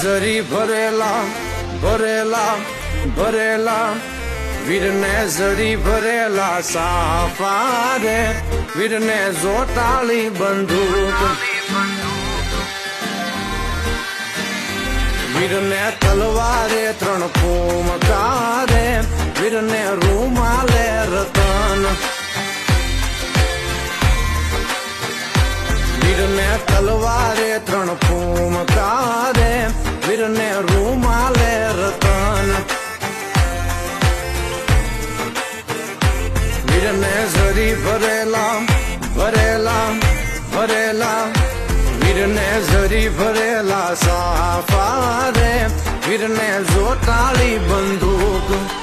ઝરી ભરેલા ભરેલા ભરેલા વીરને ઝરી ભરેલા સાફા રે વીરને જોટાળી બંદૂક વીરને તલવારે 3 ફૂમકારે વીરને રૂમાલે રતન વીરને તલવારે 3 ફૂમકારે વીરને રૂમાલે રતન વીરને ઝરી ભરેલા ભરેલા ભરેલા વીરને ઝરી ભરેલા સાફા રે વીરને જોટાળી બંદૂક